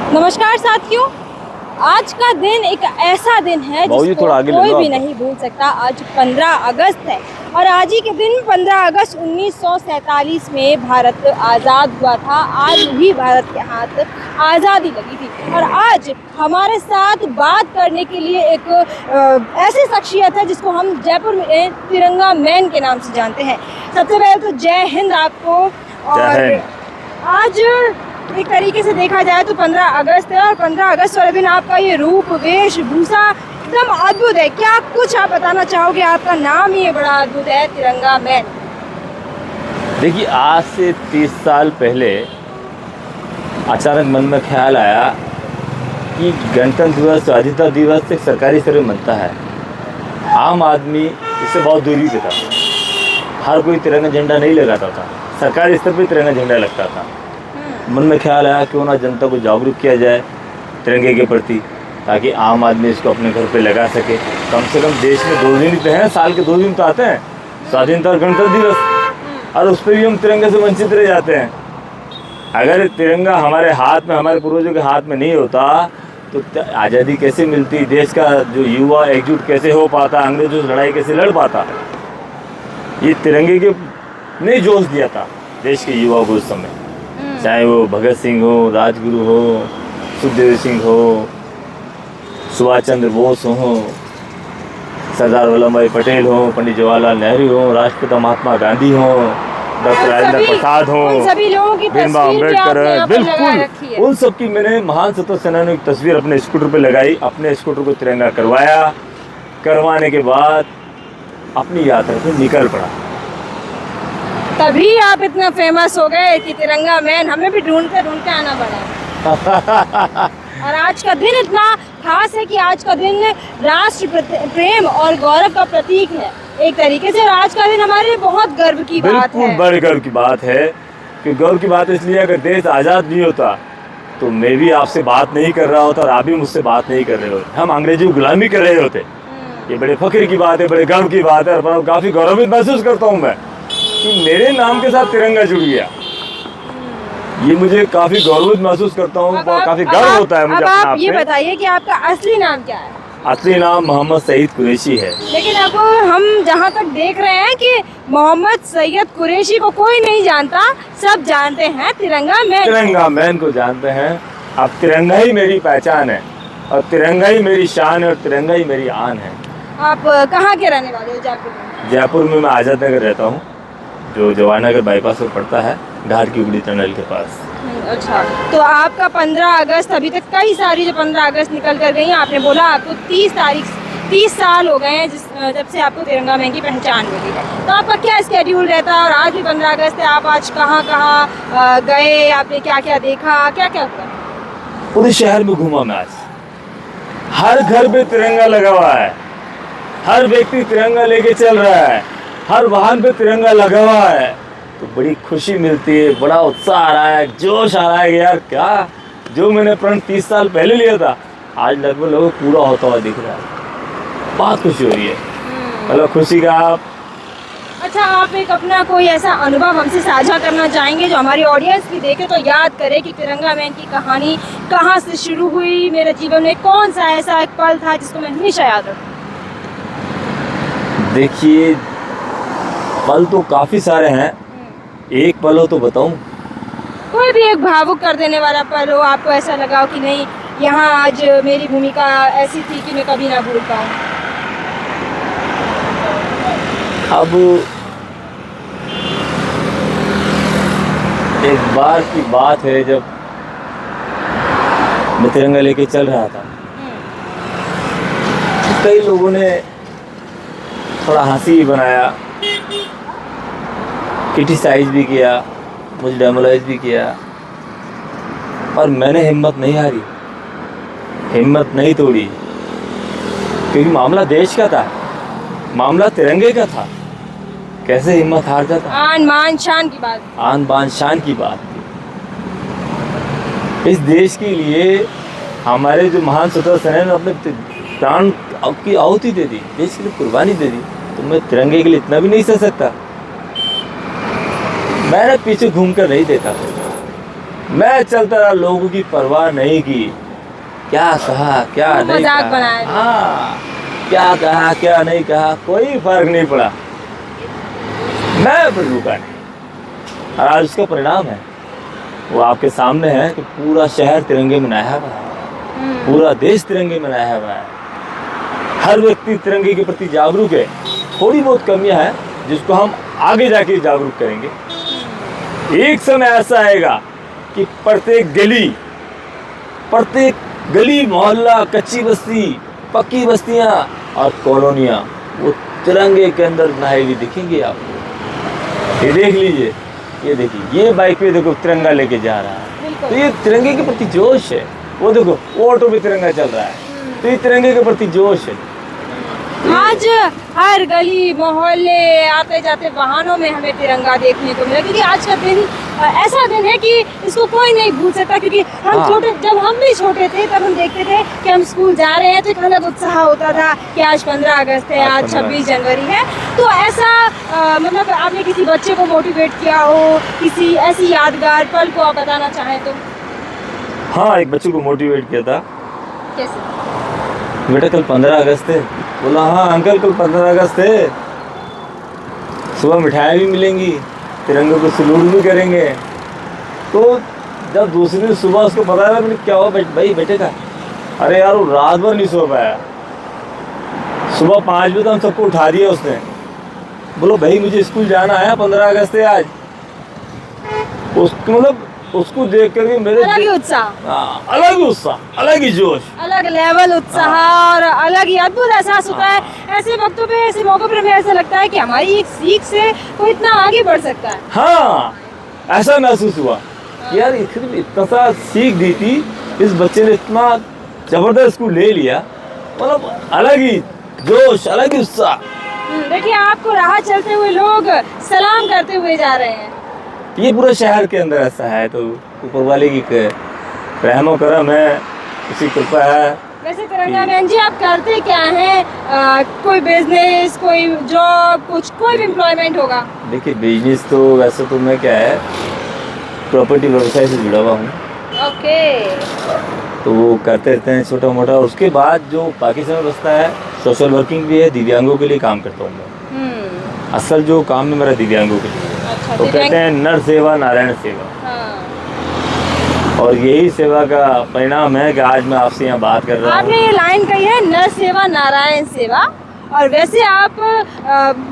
नमस्कार साथियों, आज का दिन एक ऐसा दिन है जिसको कोई भी नहीं भूल सकता। आज 15 अगस्त है और आज ही के दिन 15 अगस्त 1947 में भारत आज़ाद हुआ था। आज भी भारत के हाथ आज़ादी लगी थी और आज हमारे साथ बात करने के लिए एक ऐसी शख्सियत है जिसको हम जयपुर में तिरंगा मैन के नाम से जानते हैं। सबसे पहले तो जय हिंद आपको। और आज एक तरीके से देखा जाए तो 15 अगस्त है और 15 अगस्त वाले दिन आपका ये रूप वेशभूषा एकदम अद्भुत है। क्या कुछ आप बताना चाहोगे? आपका नाम ही बड़ा अद्भुत है, तिरंगा मैन। देखिए, आज से 30 साल पहले अचानक मन में ख्याल आया कि गणतंत्र दिवस, स्वाधीनता दिवस एक सरकारी स्तर पर बनता है। आम आदमी इससे बहुत दूरी पे था, हर कोई तिरंगा झंडा नहीं लगाता था। सरकारी स्तर पर तिरंगा झंडा लगता था। मन में ख्याल आया क्यों ना जनता को जागरूक किया जाए तिरंगे के प्रति, ताकि आम आदमी इसको अपने घर पे लगा सके। कम से कम देश में 2 दिन तो हैं, साल के 2 दिन तो आते हैं, स्वाधीनता और गणतंत्र दिवस, और उस पर भी हम तिरंगे से वंचित रह जाते हैं। अगर तिरंगा हमारे हाथ में, हमारे पूर्वजों के हाथ में नहीं होता तो आज़ादी कैसे मिलती, देश का जो युवा एकजुट कैसे हो पाता, अंग्रेजों से लड़ाई कैसे लड़ पाता। ये तिरंगे के ने जोश दिया था देश के युवा को उस समय, चाहे वो भगत सिंह हो, राजगुरु हो, सुखदेव सिंह हो, सुभाष चंद्र बोस हो, सरदार वल्लभ भाई पटेल हो, पंडित जवाहरलाल नेहरू हो, राष्ट्रपिता महात्मा गांधी हो, डॉक्टर राजेंद्र प्रसाद हो, सभी लोगों की भीमराव अम्बेडकर, बिल्कुल उन सब की मैंने महान स्वतंत्रता सेनानियों की तस्वीर अपने स्कूटर पे लगाई। अपने स्कूटर को तिरंगा करवाया। करवाने के बाद अपनी यात्रा पे निकल पड़ा। तभी आप इतना फेमस हो गए कि तिरंगा मैन। हमें भी ढूंढते ढूंढते आना पड़ा। और आज का दिन इतना खास है कि आज का दिन राष्ट्र प्रेम और गौरव का प्रतीक है एक तरीके से। और आज का दिन हमारे लिए बहुत गर्व की बात है। बिल्कुल बड़े गर्व की बात है। कि गर्व की बात इसलिए, अगर देश आज़ाद नहीं होता तो मैं भी आपसे बात नहीं कर रहा होता और आप भी मुझसे बात नहीं कर रहे होते। हम अंग्रेजी की गुलामी कर रहे होते। ये बड़े फख्र की बात है, बड़े गर्व की बात है। और काफ़ी गौरवित महसूस करता हूँ मैं कि मेरे नाम के साथ तिरंगा जुड़ गया। ये मुझे काफी गौरव महसूस करता हूँ, काफी गर्व होता है मुझे अपने आप पे। ये बताइए कि आपका असली नाम क्या है? असली नाम मोहम्मद सईद कुरैशी है। लेकिन अब हम जहाँ तक देख रहे हैं कि मोहम्मद सैयद कुरैशी को कोई नहीं जानता, सब जानते हैं तिरंगा मैन। तिरंगा मैन को जानते हैं। अब तिरंगा ही मेरी पहचान है और तिरंगा ही मेरी शान है और तिरंगा ही मेरी आन है। आप कहाँ के रहने वाले हो? जयपुर में। जयपुर में मैं आज़ाद नगर रहता हूँ, जो जवाहरनगर बाईपास पर पड़ता है, घाट की उगली टनल के पास। अच्छा, तो आपका 15 अगस्त, अभी तक कई सारी जो 15 अगस्त निकल कर गई, आपने बोला आपको 30 साल हो गए हैं जब से आपको तिरंगा मैन की पहचान मिली है। तो आपका क्या स्केड्यूल रहता है? और आज भी 15 अगस्त है, आप आज कहाँ कहाँ गए, आपने क्या क्या देखा, क्या क्या हुआ? पूरे शहर में घूमा मैं आज। हर घर पे तिरंगा लगा हुआ है, हर व्यक्ति तिरंगा लेके चल रहा है, हर वाहन पे तिरंगा लगा हुआ है। तो बड़ी खुशी मिलती है, बड़ा उत्साह आ रहा है, जोश आ रहा है कि यार क्या जो मैंने प्रण 30 साल पहले लिया था आज लगभग पूरा होता हुआ दिख रहा है। बहुत खुशी हो रही है। मतलब खुशी का आप। अच्छा, आप एक अपना कोई ऐसा अनुभव हमसे साझा करना चाहेंगे जो हमारी ऑडियंस भी देखे तो याद करे कि तिरंगा मैन की कहानी कहाँ से शुरू हुई, मेरे जीवन में कौन सा ऐसा एक पल था जिसको मैं हमेशा याद रखूं? देखिए, पल तो काफ़ी सारे हैं, एक पल हो तो बताऊं? कोई भी एक भावुक कर देने वाला पल हो, आपको ऐसा लगा हो कि नहीं यहाँ आज मेरी भूमिका ऐसी थी कि मैं कभी ना भूल पाऊँ। अब एक बार की बात है, जब मैं तिरंगा लेके चल रहा था, कई लोगों ने थोड़ा हंसी बनाया, क्रिटिसाइज भी किया, मुझे डेमोलाइज भी किया, और मैंने हिम्मत नहीं हारी, हिम्मत नहीं तोड़ी, क्योंकि मामला देश का था, मामला तिरंगे का था। कैसे हिम्मत हार जाता? आन बान शान की बात। आन बान शान की बात थी। इस देश के लिए हमारे जो महान स्वतंत्रता सेनानी ने अपने प्राण की आहुति दे दी, देश के लिए कुर्बानी दे दी, तो मैं तिरंगे के लिए इतना भी नहीं सह सकता? मैंने पीछे घूमकर नहीं देखा, मैं चलता रहा, लोगों की परवाह नहीं की, क्या कहा क्या नहीं मजाक कहा, बनाया। हाँ क्या कहा क्या नहीं कहा, कोई फर्क नहीं पड़ा, मैं फिर रुका नहीं। और आज उसका परिणाम है, वो आपके सामने है कि पूरा शहर तिरंगे में नहाया हुआ है, पूरा देश तिरंगे में नहाया हुआ है, हर व्यक्ति तिरंगे के प्रति जागरूक है। थोड़ी बहुत कमियां हैं जिसको हम आगे जाके जागरूक करेंगे। एक समय ऐसा आएगा कि प्रत्येक गली मोहल्ला, कच्ची बस्ती, पक्की बस्तियां और कॉलोनियां वो तिरंगे के अंदर नहाई हुई दिखेंगी आपको। ये देख लीजिए, ये देखिए, ये बाइक पे देखो तिरंगा लेके जा रहा है, तो ये तिरंगे के प्रति जोश है। वो देखो वो ऑटो पे तिरंगा चल रहा है, तो ये तिरंगे के प्रति जोश है। आज हर गली मोहल्ले आते जाते वाहनों में हमें तिरंगा देखने को मिला, क्योंकि आज का दिन ऐसा दिन है कि इसको कोई नहीं भूल सकता। क्योंकि हम जब हम भी छोटे थे तब हम देखते थे कि हम स्कूल जा रहे हैं तो एक अलग उत्साह होता था कि आज 15 अगस्त है, आज 26 जनवरी है। तो ऐसा मतलब आपने किसी बच्चे को मोटिवेट किया हो, किसी ऐसी यादगार पल को आप बताना चाहें तो? हाँ, एक बच्चे को मोटिवेट किया था। कैसे? बेटा कल 15 अगस्त है। बोला हाँ अंकल कल 15 अगस्त है, सुबह मिठाई भी मिलेंगी, तिरंगे को सलूट भी करेंगे। तो जब दूसरे दिन सुबह उसको पता लगा, मैंने क्या हुआ भाई बेटे का, अरे यार वो रात भर नहीं सो पाया, सुबह 5 बजे तो हम सबको उठा दिया उसने। बोलो भाई मुझे स्कूल जाना है, 15 अगस्त है आज। उसको मतलब उसको देख कर भी मेरे अलग ही उत्साह, अलग ही उत्साह, अलग ही जोश, अलग लेवल उत्साह और अलग ही अद्भुत एहसास होता है। ऐसे वक्तों पे, ऐसे मौकों पर हमें ऐसा लगता है कि हमारी एक सीख से कोई इतना आगे बढ़ सकता है। हाँ, ऐसा महसूस हुआ कि यार इतना सा सीख दी थी, इस बच्चे ने इतना जबरदस्त इसको ले लिया, मतलब अलग ही जोश, अलग ही उत्साह। देखिए आपको राह चलते हुए लोग सलाम करते हुए जा रहे हैं। ये पूरा शहर के अंदर ऐसा है, तो ऊपर वाले की रहमो करम है, उसकी कृपा है। वैसे तिरंगा बहन जी आप करते क्या हैं? कोई बिजनेस, कोई जॉब, कुछ कोई भी एम्प्लॉयमेंट होगा? देखिए बिजनेस तो वैसे तो मैं क्या है, प्रॉपर्टी व्यवसाय से जुड़ा हुआ हूँ। ओके। तो वो करते रहते हैं छोटा मोटा। उसके बाद जो बाकी समय बचता है, सोशल वर्किंग भी है, दिव्यांगों के लिए काम करता हूँ मैं। असल जो काम है मेरा दिव्यांगों के लिए। अच्छा, तो कहते हैं नर सेवा नारायण सेवा। हाँ। और यही सेवा का परिणाम है कि आज मैं आपसे यहाँ बात कर रहा हूँ। आपने ये लाइन कही है, नर सेवा नारायण सेवा, और वैसे आप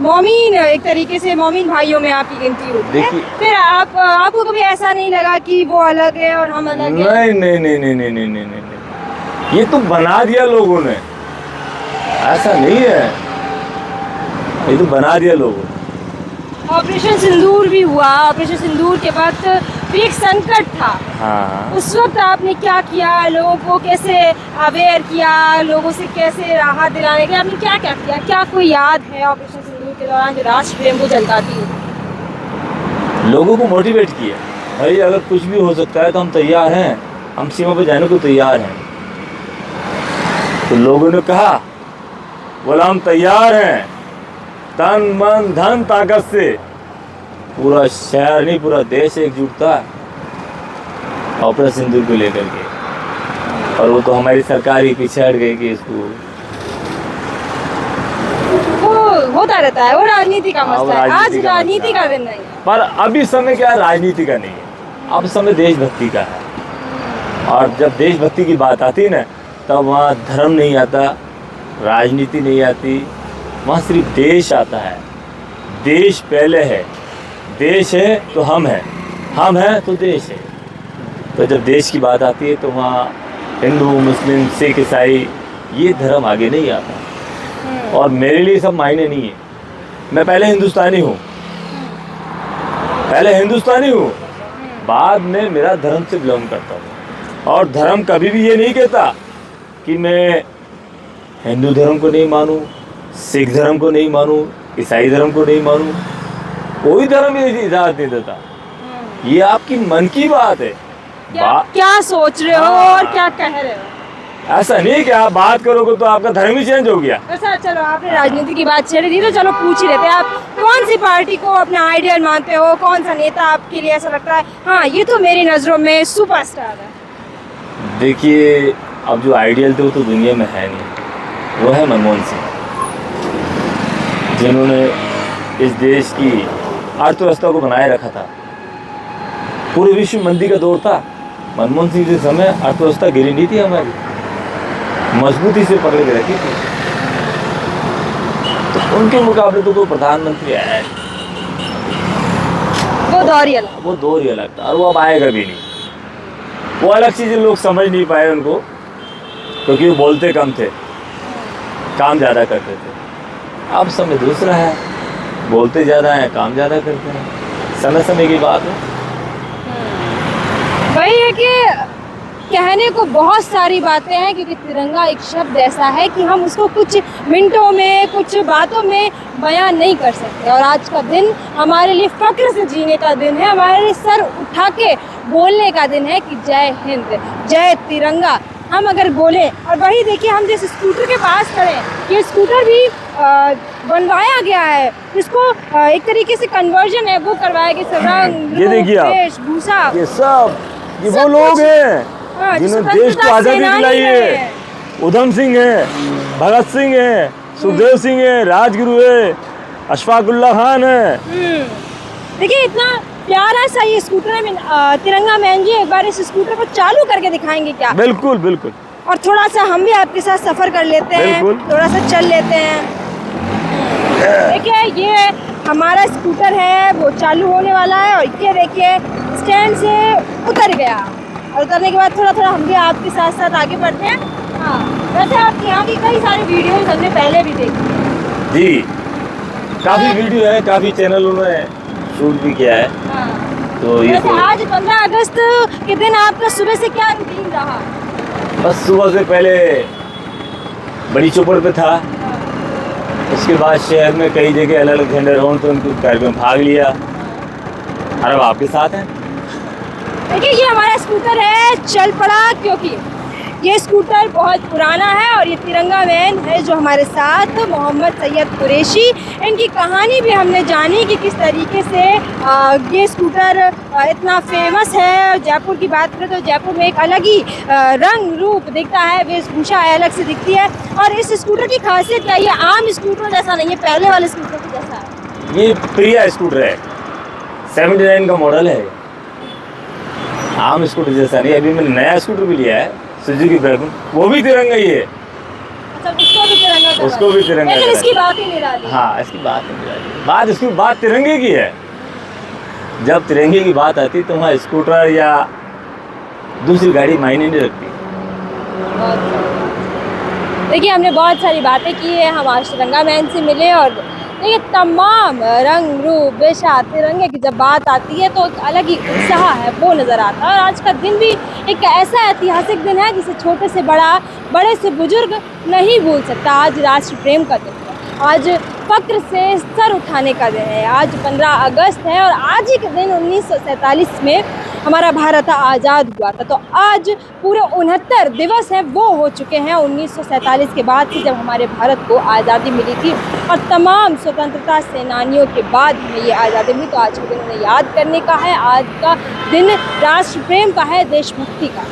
मोमीन, एक तरीके से मोमीन भाइयों में आपकी गिनती होती है। फिर आपको कभी ऐसा नहीं लगा कि वो अलग है और हम अलग हैं? नहीं नहीं नहीं नहीं नहीं नहीं नहीं नहीं, ये तो बना दिया लोगों ने, ऐसा नहीं है, ये तो बना दिया लोगों ने। ऑपरेशन सिंदूर भी हुआ, ऑपरेशन सिंदूर के वक्त भी एक संकट था। हाँ। उस वक्त आपने क्या किया, लोगों को कैसे अवेयर किया, लोगों से कैसे राहत दिलाने के लिए आपने क्या क्या किया? क्या कोई याद है ऑपरेशन सिंदूर के दौरान जो राष्ट्र प्रेम को जगाती हो? लोगों को मोटिवेट किया, भाई अगर कुछ भी हो सकता है तो हम तैयार हैं, हम सीमा पर जाने को तैयार हैं। तो लोगों ने कहा, बोला हम तैयार हैं, तन मन धन ताकत से। पूरा शहर नहीं पूरा देश एकजुट था ऑपरेशन सिंदूर को लेकर के, और वो तो हमारी सरकार ही पीछे हट गई कि इसको, वो होता रहता है, वो राजनीति का मसला है। आज राजनीति का दिन नहीं है, पर अभी समय क्या है, राजनीति का नहीं है, अब समय देशभक्ति का है। और जब देशभक्ति की बात आती है ना, तब वहाँ धर्म नहीं आता, राजनीति नहीं आती, वहाँ सिर्फ देश आता है। देश पहले है, देश है तो हम हैं, हम हैं तो देश है। तो जब देश की बात आती है तो वहाँ हिंदू मुस्लिम सिख ईसाई ये धर्म आगे नहीं आता। और मेरे लिए सब मायने नहीं है, मैं पहले हिंदुस्तानी हूँ, बाद में मेरा धर्म से बिलोंग करता हूँ। और धर्म कभी भी ये नहीं कहता कि मैं हिंदू धर्म को नहीं मानूं, सिख धर्म को नहीं मानूं, ईसाई धर्म को नहीं मानूं, कोई धर्म ये इजाज़त नहीं देता। ये आपकी मन की बात है। क्या सोच रहे हो और क्या कह रहे हो? ऐसा नहीं कि आप बात करोगे तो आपका धर्म ही चेंज हो गया। अच्छा चलो, आपने राजनीति की बात छेड़ी थी तो चलो पूछ ही लेते हैं, आप कौन सी पार्टी को अपना आइडियल मानते हो? कौन सा नेता आपके लिए ऐसा लगता है हाँ ये तो मेरी नज़रों में सुपरस्टार है? देखिए, अब जो आइडियल थे वो तो दुनिया में है नहीं, वो है मनमोहन सिंह, जिन्होंने इस देश की अर्थव्यवस्था को बनाए रखा था। पूरे विश्व में मंदी का दौर था, मनमोहन सिंह के समय अर्थव्यवस्था गिरी नहीं थी, हमारी मजबूती से पकड़ के रखी थी। तो उनके मुकाबले तो कोई प्रधानमंत्री आया नहीं, वो दौर ही अलग था और वो अब आएगा भी नहीं। वो अलग चीज़ें लोग समझ नहीं पाए उनको, क्योंकि वो बोलते कम थे, काम ज़्यादा करते थे। अब समय दूसरा है, बोलते ज़्यादा हैं, काम ज़्यादा करते हैं। समय की बात है। वही है कि कहने को बहुत सारी बातें हैं, क्योंकि तिरंगा एक शब्द ऐसा है कि हम उसको कुछ मिनटों में, कुछ बातों में बयान नहीं कर सकते। और आज का दिन हमारे लिए फ़ख्र से जीने का दिन है, हमारे लिए सर उठा के बोलने का दिन है कि जय हिंद, जय तिरंगा हम अगर बोलें। और वही देखिए, हम जिस स्कूटर के पास खड़े हैं, ये स्कूटर भी बनवाया गया है, इसको एक तरीके से कन्वर्जन है वो करवाया गया, रंग, ये देखिए वेशभूषा, ये वो लोग हैं जिन्होंने देश को आज़ादी दिलाई है। उधम सिंह है, भगत सिंह है, सुखदेव सिंह है, राजगुरु है, अशफाकुल्ला खान है। देखिए इतना प्यारा सा ये स्कूटर है। तिरंगा मैन जी एक बार इस स्कूटर को चालू करके दिखाएंगे क्या? बिल्कुल बिल्कुल। और थोड़ा सा हम भी आपके साथ सफर कर लेते हैं, थोड़ा सा चल लेते हैं। देखिए ये हमारा स्कूटर है, वो चालू होने वाला है और ये देखिए स्टैंड से उतर गया। और उतरने के बाद थोड़ा हम भी आपके साथ साथ आगे बढ़ते हैं। हाँ, वैसे आपके यहाँ की कई सारी वीडियोस हमने पहले भी देखी है जी, काफ़ी वीडियो है, काफ़ी चैनलों में शूट भी किया है। हाँ। तो ये तो आज 15 अगस्त के दिन आपका सुबह से क्या रूटीन रहा? बस सुबह से पहले बड़ी चौपड़ पे था, उसके बाद शहर में कई जगह अलग अलग झंडे रोड तो उनके कार्यक्रम भाग लिया। और अब आपके साथ हैं। देखिए ये हमारा स्कूटर है, चल पड़ा, क्योंकि ये स्कूटर बहुत पुराना है और ये तिरंगा मैन है जो हमारे साथ मोहम्मद सैयद कुरैशी। इनकी कहानी भी हमने जानी कि किस तरीके से ये स्कूटर इतना फेमस है। जयपुर की बात करें तो जयपुर में एक अलग ही रंग रूप दिखता है, वेशभूषा अलग से दिखती है। और इस स्कूटर की खासियत क्या है, ये आम स्कूटर जैसा नहीं है, पहले वाले स्कूटर के जैसा है। ये प्रिया स्कूटर है, 79 का मॉडल है, आम स्कूटर जैसा नहीं। अभी मैंने नया स्कूटर भी लिया है, सुजुकी ब्रैगन, वो भी तिरंगा ही है। अच्छा, उसको भी तिरंगा, लेकिन इसकी बात ही नहीं रही। हाँ, इसकी बात नहीं रही, इसकी बात तिरंगे की है। जब तिरंगे की बात आती तो वहाँ स्कूटर या दूसरी गाड़ी मायने नहीं रखती। देखिए हमने बहुत सारी बातें की है, हम आज तिरंगा मैन से मिले और देखिए तमाम रंग रूप वेशा तिरंगे की जब बात आती है तो एक अलग ही उत्साह है वो नज़र आता है। और आज का दिन भी एक ऐसा ऐतिहासिक दिन है जिसे छोटे से बड़ा, बड़े से बुजुर्ग नहीं भूल सकता। आज राष्ट्र प्रेम का दिन है, आज फ़ख्र से सर उठाने का दिन है। आज 15 अगस्त है और आज ही के दिन 1947 में हमारा भारत आज़ाद हुआ था। तो आज पूरे 69 दिवस हैं वो हो चुके हैं 1947 के बाद से, जब हमारे भारत को आज़ादी मिली थी। और तमाम स्वतंत्रता सेनानियों के बाद हमें ये आज़ादी मिली, तो आज के दिन उन्हें याद करने का है। आज का दिन राष्ट्र प्रेम का है, देशभक्ति का।